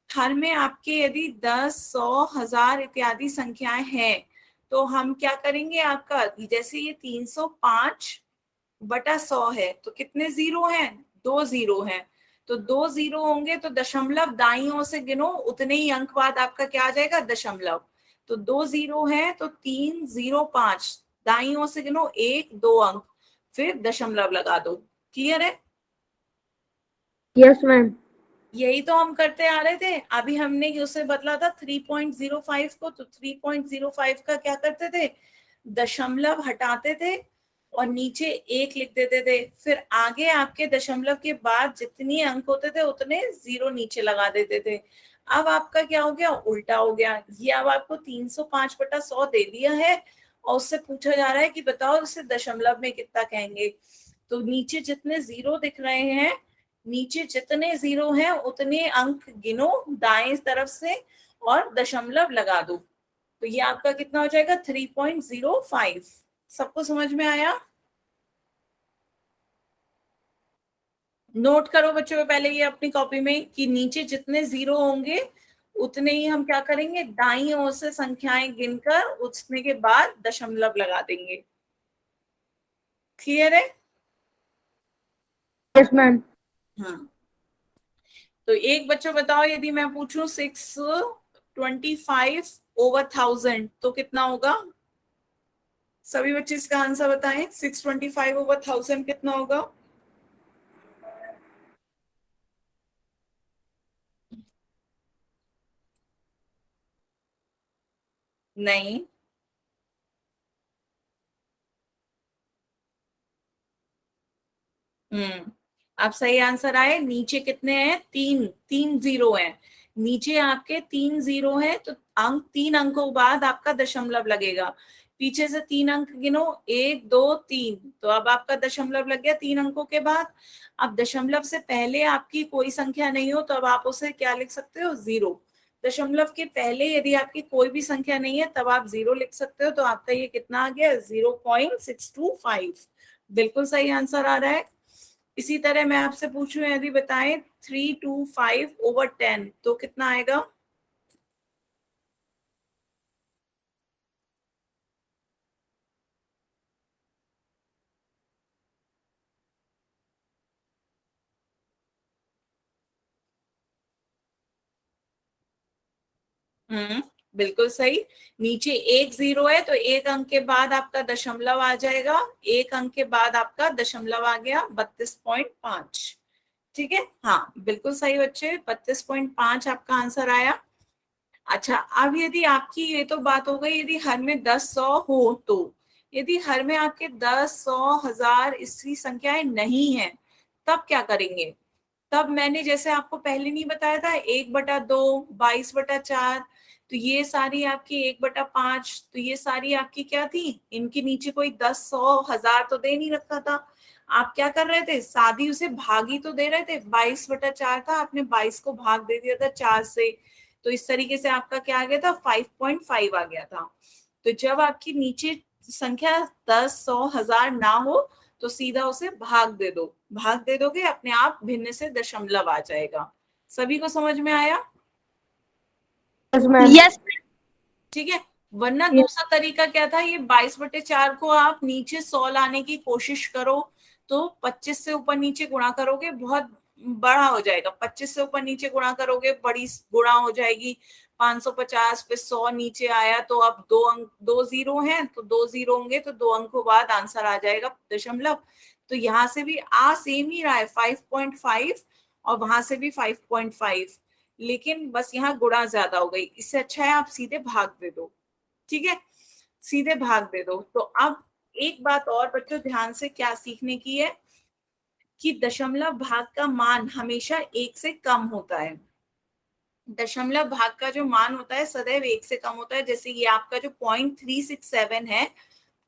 हर में आपके यदि 10, 100, 1000 इत्यादि संख्याएं हैं तो हम क्या करेंगे, आपका जैसे ये 305/100 है तो कितने जीरो हैं? 2 जीरो हैं। तो 2 जीरो होंगे तो दशमलव दाईं ओर से गिनो, उतने ही अंक बाद आपका क्या आ जाएगा? दशमलव। तो 2 जीरो है तो 305, दाईं ओर से गिनो 1 2 अंक, फिर दशमलव लगा दो। क्लियर है? Yes, ma'am. यही तो हम करते आ रहे थे। अभी हमने उसे बदला था 3.05 को, तो 3.05 का क्या करते थे? दशमलव हटाते थे और नीचे 1 लिख देते थे। फिर आगे आपके दशमलव के बाद जितनी अंक होते थे उतने जीरो नीचे लगा देते थे। अब आपका क्या हो गया? उल्टा हो गया। ये अब आपको 305/100 दे दिया है और उससे पूछा जा रहा है कि बताओ इसे दशमलव में कितना कहेंगे। तो नीचे जितने जीरो दिख रहे हैं, नीचे जितने जीरो हैं उतने अंक गिनो दाएं तरफ से और दशमलव लगा दो। तो ये आपका कितना हो जाएगा? 3.05। सबको समझ में आया? नोट करो बच्चों पहले ये अपनी कॉपी में कि नीचे जितने जीरो होंगे उतने ही हम क्या करेंगे? दाईं ओर से संख्याएं गिनकर उसने के बाद दशमलव लगा देंगे। क्लियर है? Yes, ma'am. हाँ। तो एक बच्चों बताओ, यदि मैं पूछूं 625/1000 तो कितना होगा? सभी बच्चे इसका आंसर बताएं। 625/1000 कितना होगा? नहीं। अब सही आंसर आए। नीचे कितने हैं? 3, 3 जीरो हैं। नीचे आपके 3 जीरो हैं तो अंक 3 अंकों बाद आपका दशमलव लगेगा। पीछे से 3 अंक गिनो, 1 2 3, तो अब आपका दशमलव लग गया 3 अंकों के बाद। अब दशमलव से पहले आपकी कोई संख्या नहीं हो तो अब आप उसे क्या लिख सकते हो? जीरो। दशमलव के पहले यदि आपकी कोई भी संख्या नहीं है तब आप जीरो लिख सकते हो। तो आपका ये कितना आ गया? 0.625। बिल्कुल सही आंसर आ रहा है। इसी तरह मैं आपसे पूछूं, यदि बताएं 325/10 तो कितना आएगा? बिल्कुल सही। नीचे 1 जीरो है तो 1 अंक के बाद आपका दशमलव आ जाएगा। 1 अंक के बाद आपका दशमलव आ गया 32.5। ठीक है, हाँ बिल्कुल सही बच्चे, 32.5 आपका आंसर आया। अच्छा, अब यदि आपकी ये तो बात हो गई यदि हर में 10, 100 हो तो। यदि हर में आपके 10, 100, 1000 इसकी संख्याएं नहीं है तब क्या करेंगे? तब मैंने जैसे आपको पहले नहीं बताया था 1/2, 22/4, तो ये सारी आपकी 1/5, तो ये सारी आपकी क्या थी? इनके नीचे कोई 10, 100, 1000 तो दे नहीं रखा था। आप क्या कर रहे थे? सादी उसे भागी तो दे रहे थे। 22/4 था, आपने 22 को भाग दे दिया था 4 से, तो इस तरीके से आपका क्या आ गया था? 5.5 आ गया था। तो जब आपकी नीचे संख्या 10, 100, 1000 ना हो तो सीधा उसे भाग दे दो। भाग दे दोगे अपने आप भिन्न से दशमलव आ जाएगा। सभी को समझ में आया? Yes, ma'am. यस। ठीक है। वरना Yes. दूसरा तरीका क्या था? ये 22/4 को आप नीचे 100 लाने की कोशिश करो तो 25 से ऊपर नीचे गुणा करोगे बहुत बड़ा हो जाएगा। 25 से ऊपर नीचे गुणा करोगे बड़ी गुणा हो जाएगी। 550 पे 100 नीचे आया तो अब 2 अंक, 2 जीरो हैं तो 2 जीरो होंगे तो 2 अंकों बाद आंसर आ जाएगा दशमलव। तो यहाँ से भी सेम ही रहा है 5.5 और वहां से भी 5.5, लेकिन बस यहाँ गुणा ज्यादा हो गई। इससे अच्छा है आप सीधे भाग दे दो। ठीक है, सीधे भाग दे दो। तो अब एक बात और बच्चों ध्यान से क्या सीखने की है कि दशमलव भाग का मान हमेशा 1 से कम होता है। दशमलव भाग का जो मान होता है सदैव 1 से कम होता है। जैसे ये आपका जो 0.367 है,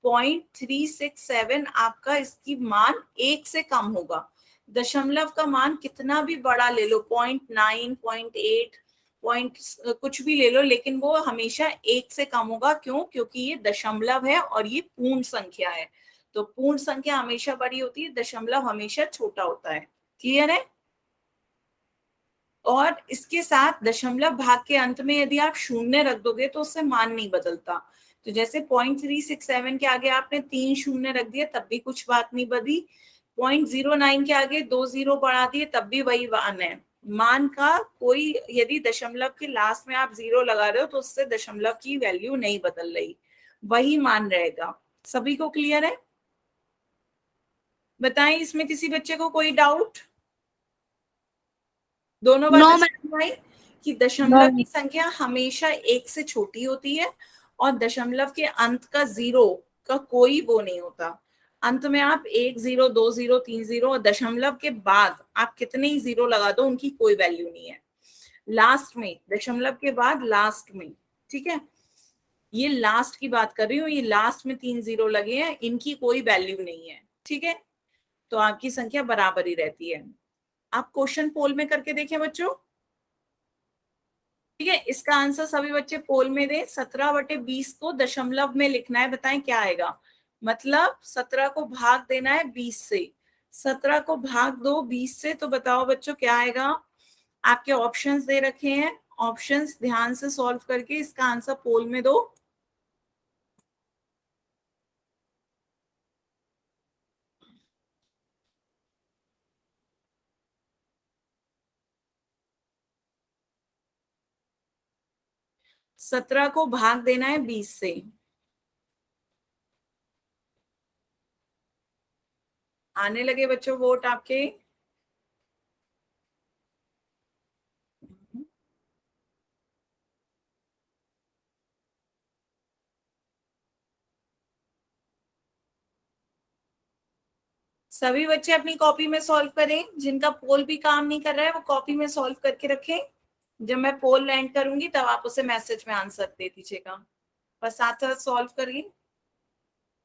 0.367 आपका इसकी मान 1 से कम होगा। दशमलव का मान कितना भी बड़ा ले लो, 0.9, 0.8, पॉइंट कुछ भी ले लो, लेकिन वो हमेशा 1 से कम होगा। क्यों? क्योंकि ये दशमलव है और ये पूर्ण संख्या है। तो पूर्ण संख्या हमेशा बड़ी होती है, दशमलव हमेशा छोटा होता है। क्लियर है? और इसके साथ दशमलव भाग के अंत में यदि आप शून्य रख दोगे तो उससे मान नहीं बदलता। तो जैसे 0.367 के आगे आपने 3 शून्य रख दिए तब भी कुछ बात नहीं बदली, 0.09 के आगे 2 जीरो बढ़ा दिए तब भी वही मान है। मान का कोई, यदि दशमलव के लास्ट में आप 0 लगा रहे हो तो उससे दशमलव की वैल्यू नहीं बदल रही, वही मान रहेगा। सभी को क्लियर है? बताएं इसमें किसी बच्चे को कोई डाउट? दोनों नो बातें मैम। समझ आई कि दशमलव की संख्या हमेशा 1 से छोटी होती है और दशमलव के अंत का 0 का कोई वो नहीं होता। अंत में आप 1 0 2 0 3 0 और दशमलव के बाद आप कितने ही 0 लगा दो उनकी कोई वैल्यू नहीं है। लास्ट में, दशमलव के बाद लास्ट में, ठीक है, ये लास्ट की बात कर रही हूँ, ये लास्ट में 3 0 लगे हैं, इनकी कोई वैल्यू नहीं है। ठीक है, तो आपकी संख्या बराबर ही रहती है। आप क्वेश्चन पोल में करके देखें बच्चों। ठीक है, इसका आंसर सभी बच्चे पोल में दें। 17/20 को दशमलव में लिखना है, बताएं क्या आएगा। मतलब 17 को भाग देना है 20 से। 17 को भाग दो 20 से, तो बताओ बच्चों क्या आएगा। आपके ऑप्शंस दे रखे हैं, ऑप्शंस ध्यान से सॉल्व करके इसका आंसर पोल में दो। सत्रह को भाग देना है 20 से। आने लगे बच्चों वोट आपके। सभी बच्चे अपनी कॉपी में सॉल्व करें। जिनका पोल भी काम नहीं कर रहा है वो कॉपी में सॉल्व करके रखें। जब मैं पोल लैंड करूंगी तब आप उसे मैसेज में आंसर दे दीजिएगा। बस साथ साथ सॉल्व करिए।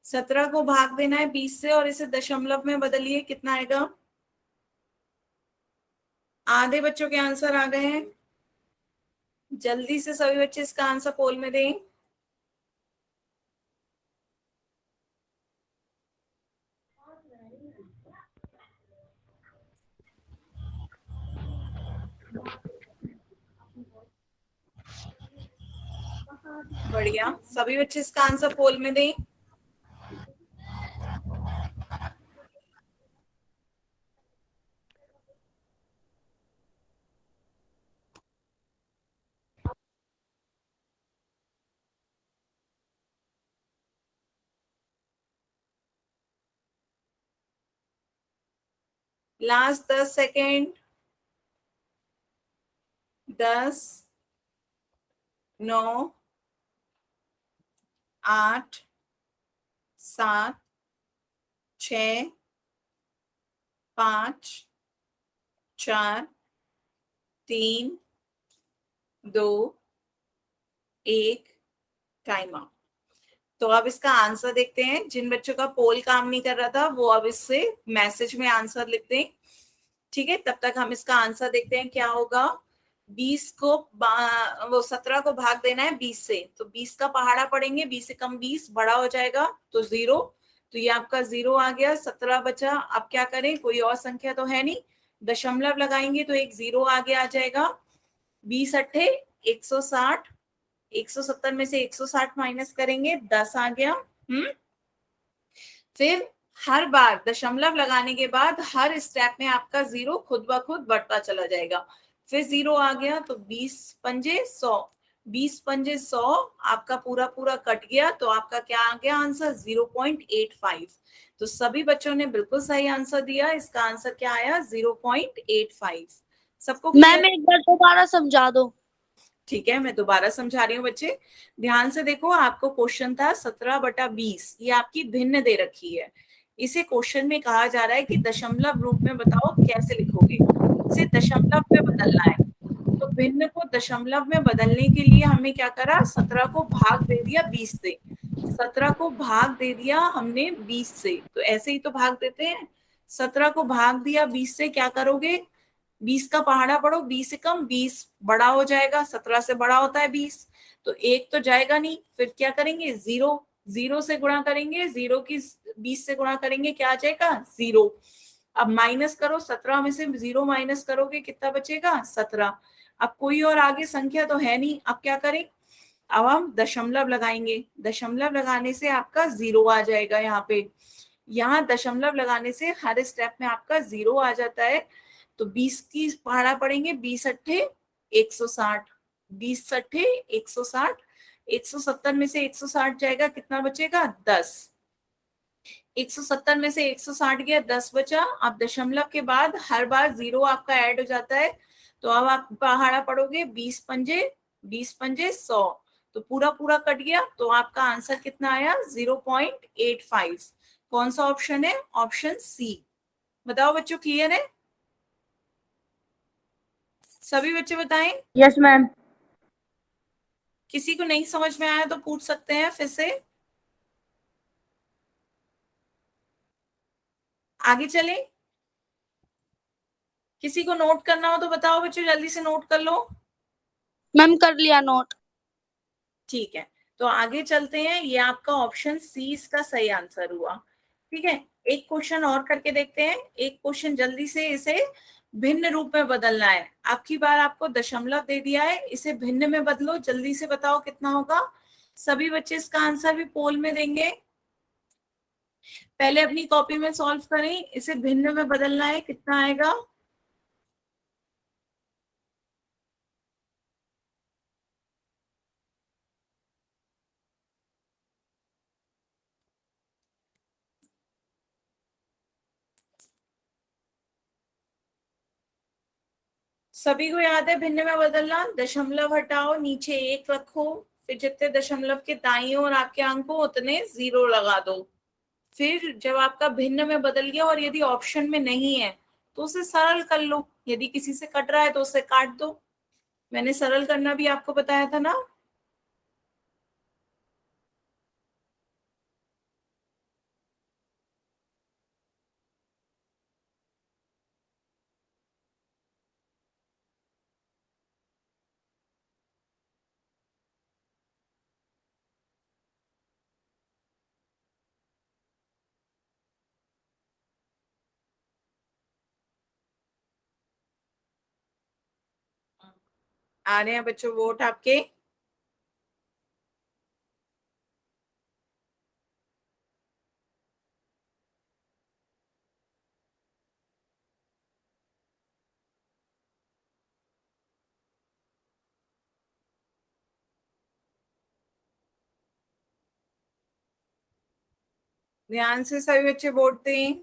17 को भाग देना है 20 से और इसे दशमलव में बदलिए, कितना आएगा। आधे बच्चों के आंसर आ गए हैं। जल्दी से सभी बच्चे इसका आंसर पोल में दें। बढ़िया, सभी बच्चे इसका आंसर पोल में दें। Last 10 second. 10, 9, 8, 7, 6, 5, 4, 3, 2, 1, time out. तो अब इसका आंसर देखते हैं। जिन बच्चों का पोल काम नहीं कर रहा था वो अब इससे मैसेज में आंसर लिख दें। ठीक है, तब तक हम इसका आंसर देखते हैं क्या होगा। 20 को वो 17 को भाग देना है 20 से, तो 20 का पहाड़ा पड़ेंगे, 20 से कम 20 बड़ा हो जाएगा तो 0। तो ये आपका 0 आ गया, 17 बचा। अब क्या करें, कोई और संख्या तो है नहीं, दशमलव लगाएंगे तो एक 0 आगे आ जाएगा। 20 अट्ठे 160, 170 में से 160 माइनस करेंगे 10 आ गया। फिर हर बार दशमलव लगाने के बाद हर स्टेप में आपका 0 खुद ब खुद बढ़ता चला जाएगा। फिर 0 आ गया तो 20 पंजे 100, 20 पंजे 100 आपका पूरा पूरा कट गया। तो आपका क्या आ गया आंसर, 0.85। तो सभी बच्चों ने बिल्कुल सही आंसर दिया। इसका आंसर क्या आया, 0.85। सबको मैम एक बार दोबारा समझा दो। ठीक है, मैं दोबारा समझा रही हूँ बच्चे, ध्यान से देखो। आपको क्वेश्चन था 17/20, ये आपकी भिन्न दे रखी है। इसे क्वेश्चन में कहा जा रहा है कि दशमलव रूप में बताओ कैसे लिखोगे। इसे दशमलव में बदलना है, तो भिन्न को दशमलव में बदलने के लिए हमने क्या करा, 17 को भाग दे दिया 20 से। 17 को भाग दे दिया हमने 20 से, तो ऐसे ही तो भाग देते हैं। 17 को भाग दिया 20 से, क्या करोगे, 20 का पहाड़ा पढ़ो, 20 से कम 20 बड़ा हो जाएगा, 17 से बड़ा होता है 20, तो एक तो जाएगा नहीं, फिर क्या करेंगे, जीरो, जीरो से गुणा करेंगे, जीरो की 20 से गुणा करेंगे, क्या आ जाएगा, जीरो। अब माइनस करो, 17 में से जीरो माइनस करोगे कितना बचेगा, 17। अब कोई और आगे संख्या तो है नहीं, अब क्या करें, अब हम दशमलव लगाएंगे, दशमलव लगाने से आपका जीरो आ जाएगा यहाँ पे, यहाँ दशमलव लगाने से हर स्टेप में आपका जीरो आ जाता है। तो 20 की पहाड़ा पड़ेंगे, 20 अट्ठे 160, 20 सट्ठे 160, 170 में से 160 जाएगा, कितना बचेगा, 10। 170 में से 160 गया, 10 बचा। अब दशमलव के बाद हर बार जीरो आपका ऐड हो जाता है, तो अब आप पहाड़ा पढ़ोगे, 20 पंजे 20 पंजे 100, तो पूरा पूरा कट गया, तो आपका आंसर कितना आया, 0.85। कौन सा ऑप्शन है, ऑप्शन सी। बताओ बच्चों, क्लियर है, सभी बच्चे बताएं। Yes ma'am. किसी को नहीं समझ में आया तो पूछ सकते हैं फिर से, आगे चले। किसी को नोट करना हो तो बताओ बच्चों, जल्दी से नोट कर लो। मैम कर लिया नोट। ठीक है, तो आगे चलते हैं, ये आपका ऑप्शन सी इसका सही आंसर हुआ। ठीक है, एक क्वेश्चन और करके देखते हैं, एक क्वेश्चन जल्दी से, इसे भिन्न रूप में बदलना है। अब की बार आपको दशमलव दे दिया है, इसे भिन्न में बदलो, जल्दी से बताओ कितना होगा। सभी बच्चे इसका आंसर भी पोल में देंगे, पहले अपनी कॉपी में सॉल्व करें, इसे भिन्न में बदलना है, कितना आएगा। सभी को याद है भिन्न में बदलना, दशमलव हटाओ, नीचे एक रखो, फिर जितने दशमलव के दाईं ओर आपके अंक हो उतने जीरो लगा दो। फिर जब आपका भिन्न में बदल गया और यदि ऑप्शन में नहीं है तो उसे सरल कर लो, यदि किसी से कट रहा है तो उसे काट दो। मैंने सरल करना भी आपको बताया था ना। आ रहे हैं बच्चों वोट आपके। ध्यान से सभी बच्चे वोट दें।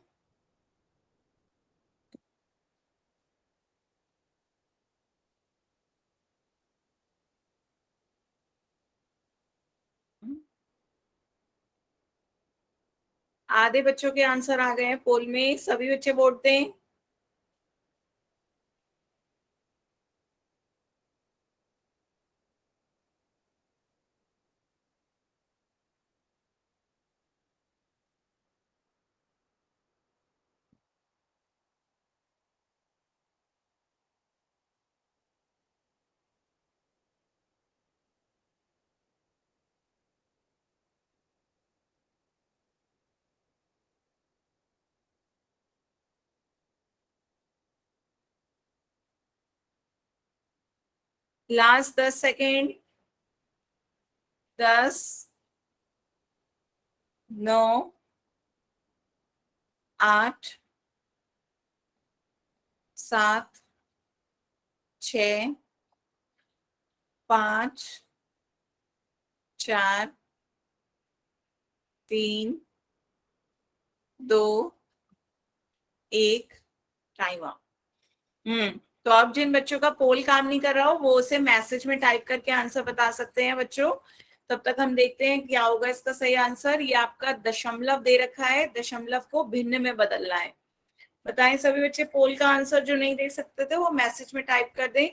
आधे बच्चों के आंसर आ गए हैं पोल में, सभी बच्चे वोट दें। Last 10 second. 10, 9, 8, 7, 6, 5, 4, 3, 2, 1, time up. तो अब जिन बच्चों का पोल काम नहीं कर रहा हो वो उसे मैसेज में टाइप करके आंसर बता सकते हैं बच्चों। तब तक हम देखते हैं क्या होगा इसका सही आंसर। ये आपका दशमलव दे रखा है, दशमलव को भिन्न में बदलना है। बताएं सभी बच्चे, पोल का आंसर जो नहीं दे सकते थे वो मैसेज में टाइप कर दें।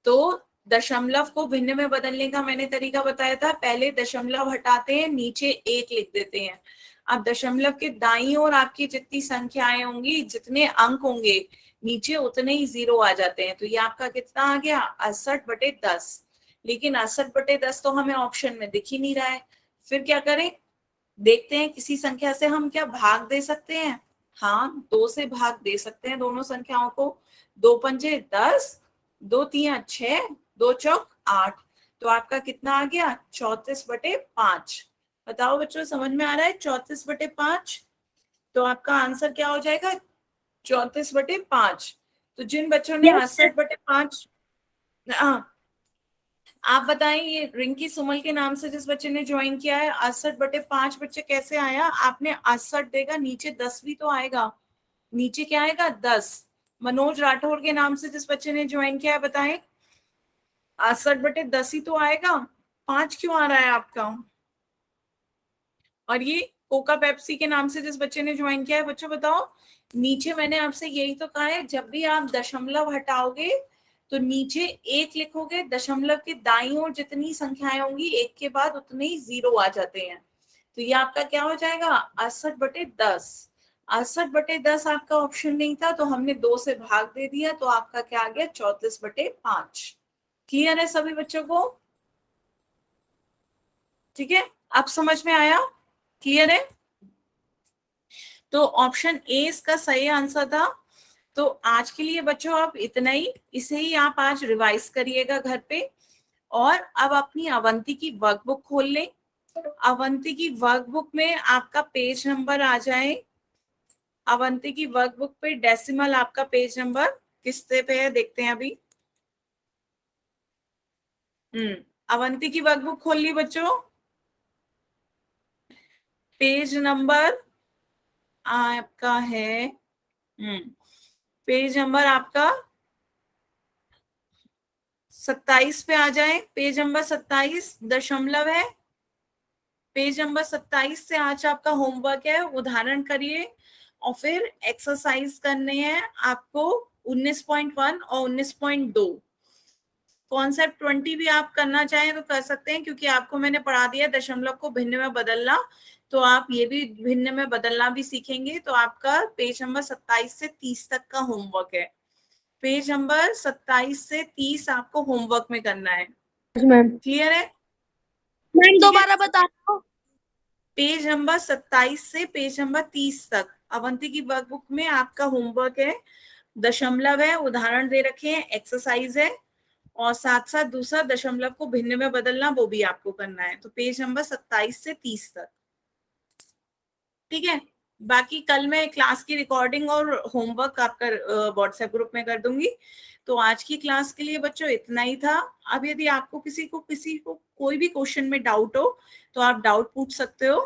तो दशमलव को भिन्न में बदलने का मैंने तरीका बताया था। पहले दशमलव हटाते हैं, नीचे 1 लिख देते हैं। अब दशमलव के दाईं ओर आपकी जितनी संख्याएं होंगी, जितने अंक होंगे, नीचे उतने ही 0 आ जाते हैं। तो ये आपका कितना आ गया, 68/10। लेकिन 68/10 तो हमें ऑप्शन में दिख ही नहीं रहा है। फिर क्या करें, देखते हैं किसी संख्या से हम क्या भाग दे सकते हैं। हाँ, 2 से भाग दे सकते हैं दोनों संख्याओं को। 2 पंजे 10, 2 तिया 6, 2 चौक 8। तो आपका कितना आ गया, 34/5। बताओ बच्चों, समझ में आ रहा है? 34/5। तो आपका आंसर क्या हो जाएगा, 34/5। तो जिन बच्चों ने 68/5, हाँ आप बताएं, ये रिंकी सुमल के नाम से जिस बच्चे ने ज्वाइन किया है, 68/5 बच्चे कैसे आया? आपने 68 देगा, नीचे 10 भी तो आएगा। नीचे क्या आएगा, 10। मनोज राठौर के नाम से जिस बच्चे ने ज्वाइन किया है, बताएं 68/10 ही तो आएगा। 5 क्यों आ रहा है आपका? और ये कोका पेप्सी के नाम से जिस बच्चे ने ज्वाइन किया है, बच्चों बताओ। नीचे मैंने आपसे यही तो कहा है, जब भी आप दशमलव हटाओगे तो नीचे 1 लिखोगे, दशमलव के दाईं ओर जितनी संख्याएं होंगी 1 के बाद उतने ही 0 आ जाते हैं। तो ये आपका क्या हो जाएगा, 68/10। 68/10 आपका ऑप्शन नहीं था, तो हमने 2 से भाग दे दिया, तो आपका क्या आ गया, 34/5। क्लियर है सभी बच्चों को? ठीक है, अब समझ में आया? क्लियर है? तो ऑप्शन ए इसका सही आंसर था। तो आज के लिए बच्चों आप इतना ही, इसे ही आप आज रिवाइज करिएगा घर पे। और अब अपनी अवंती की वर्कबुक खोल लें। अवंती की वर्कबुक में आपका पेज नंबर आ जाए। अवंती की वर्कबुक पे डेसिमल आपका पेज नंबर किससे पे है, देखते हैं अभी। अवंती की वर्कबुक खोल ली बच्चों। पेज नंबर आपका है, पेज नंबर आपका 27 पे आ जाए। पेज नंबर 27 दशमलव है। पेज नंबर 27 से आज आपका होमवर्क है, उदाहरण करिए और फिर एक्सरसाइज करने हैं आपको 19.1 और 19.2। कॉन्सेप्ट 20 भी आप करना चाहें तो कर सकते हैं, क्योंकि आपको मैंने पढ़ा दिया दशमलव को भिन्न में बदलना, तो आप ये भी भिन्न में बदलना भी सीखेंगे। तो आपका पेज नंबर 27 से 30 तक का होमवर्क है। पेज नंबर 27 से 30 आपको होमवर्क में करना है। Yes ma'am. क्लियर है? मैम ठीक है, दोबारा बता दो। पेज नंबर 27 से पेज नंबर 30 तक अवंती की वर्कबुक में आपका होमवर्क है। दशमलव है, उदाहरण दे रखे हैं, एक्सरसाइज है, और साथ साथ दूसरा दशमलव को भिन्न में बदलना, वो भी आपको करना है। तो पेज नंबर 27 से 30 तक। ठीक है, बाकी कल मैं क्लास की रिकॉर्डिंग और होमवर्क आपका व्हाट्सएप ग्रुप में कर दूंगी। तो आज की क्लास के लिए बच्चों इतना ही था। अब यदि आपको किसी को कोई भी क्वेश्चन में डाउट हो तो आप डाउट पूछ सकते हो।